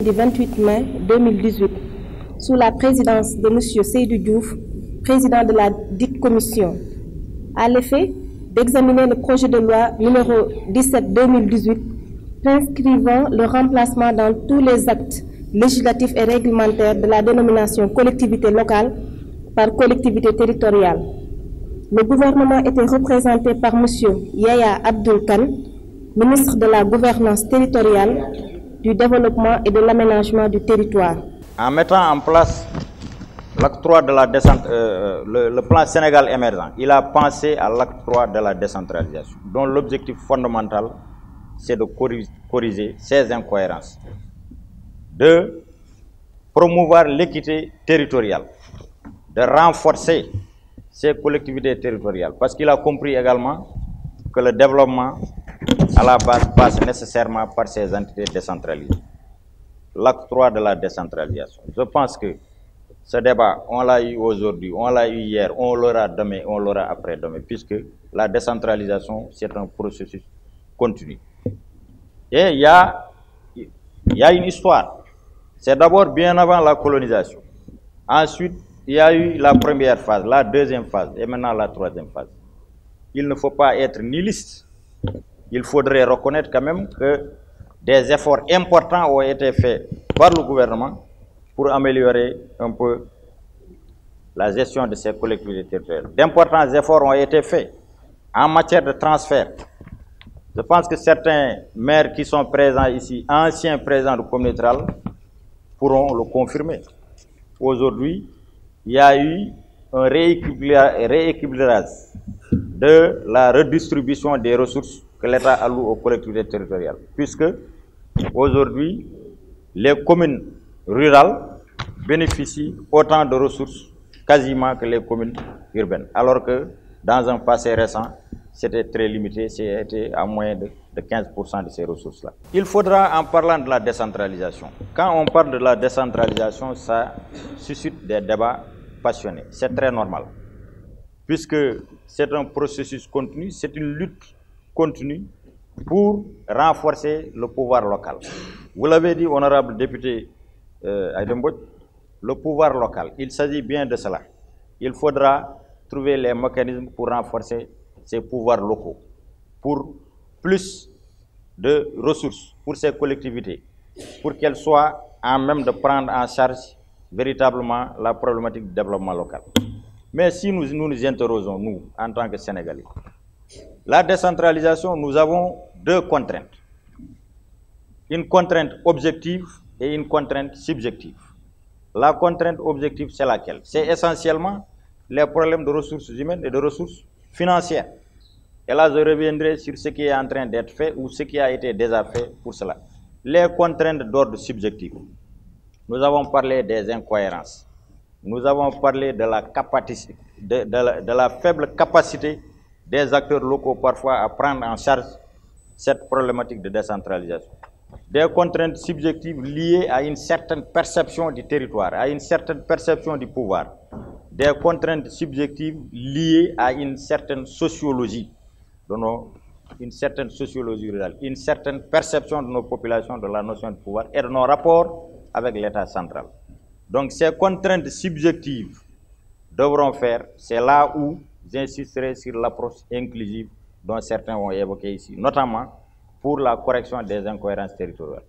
du 28 mai 2018, sous la présidence de M. Seydou Diouf, président de la dite commission, à l'effet d'examiner le projet de loi numéro 17-2018 prescrivant le remplacement dans tous les actes législatifs et réglementaires de la dénomination collectivité locale par collectivité territoriale. Le gouvernement était représenté par M. Yaya Abdoul Kane, ministre de la Gouvernance territoriale, du développement et de l'aménagement du territoire. En mettant en place l'acte 3 de la le plan Sénégal émergent, il a pensé à l'acte 3 de la décentralisation, dont l'objectif fondamental, c'est de corriger ces incohérences, de promouvoir l'équité territoriale, de renforcer ces collectivités territoriales, parce qu'il a compris également que le développement à la base passe nécessairement par ces entités décentralisées. L'acte 3 de la décentralisation. Je pense que ce débat, on l'a eu aujourd'hui, on l'a eu hier, on l'aura demain, on l'aura après-demain, puisque la décentralisation, c'est un processus continu. Et il y a une histoire. C'est d'abord bien avant la colonisation. Ensuite, il y a eu la première phase, la deuxième phase, et maintenant la troisième phase. Il ne faut pas être nihiliste. Il faudrait reconnaître quand même que des efforts importants ont été faits par le gouvernement pour améliorer un peu la gestion de ces collectivités territoriales. D'importants efforts ont été faits en matière de transfert. Je pense que certains maires qui sont présents ici, anciens présidents de communauté rurale, pourront le confirmer. Aujourd'hui, il y a eu un rééquilibrage de la redistribution des ressources que l'État alloue aux collectivités territoriales, puisque aujourd'hui, les communes rurales bénéficient autant de ressources quasiment que les communes urbaines, alors que dans un passé récent, c'était très limité, c'était à moins de 15% de ces ressources-là. Il faudra, en parlant de la décentralisation, quand on parle de la décentralisation, ça suscite des débats passionnés. C'est très normal, puisque c'est un processus continu, c'est une lutte continue pour renforcer le pouvoir local. Vous l'avez dit, honorable député Aydemboj, le pouvoir local, il s'agit bien de cela. Il faudra trouver les mécanismes pour renforcer ces pouvoirs locaux, pour plus de ressources pour ces collectivités, pour qu'elles soient en même de prendre en charge véritablement la problématique du développement local. Mais si nous nous interrogeons, nous, en tant que Sénégalais, la décentralisation, nous avons deux contraintes. Une contrainte objective et une contrainte subjective. La contrainte objective, c'est laquelle? C'est essentiellement les problèmes de ressources humaines et de ressources financières. Et là, je reviendrai sur ce qui est en train d'être fait ou ce qui a été déjà fait pour cela. Les contraintes d'ordre subjectif. Nous avons parlé des incohérences. Nous avons parlé de la capacité, de la faible capacité des acteurs locaux parfois à prendre en charge cette problématique de décentralisation. Des contraintes subjectives liées à une certaine perception du territoire, à une certaine perception du pouvoir. Des contraintes subjectives liées à une certaine sociologie, une certaine sociologie rurale, une certaine perception de nos populations de la notion de pouvoir et de nos rapports avec l'État central. Donc ces contraintes subjectives devront faire, c'est là où j'insisterai sur l'approche inclusive dont certains ont évoqué ici, notamment pour la correction des incohérences territoriales.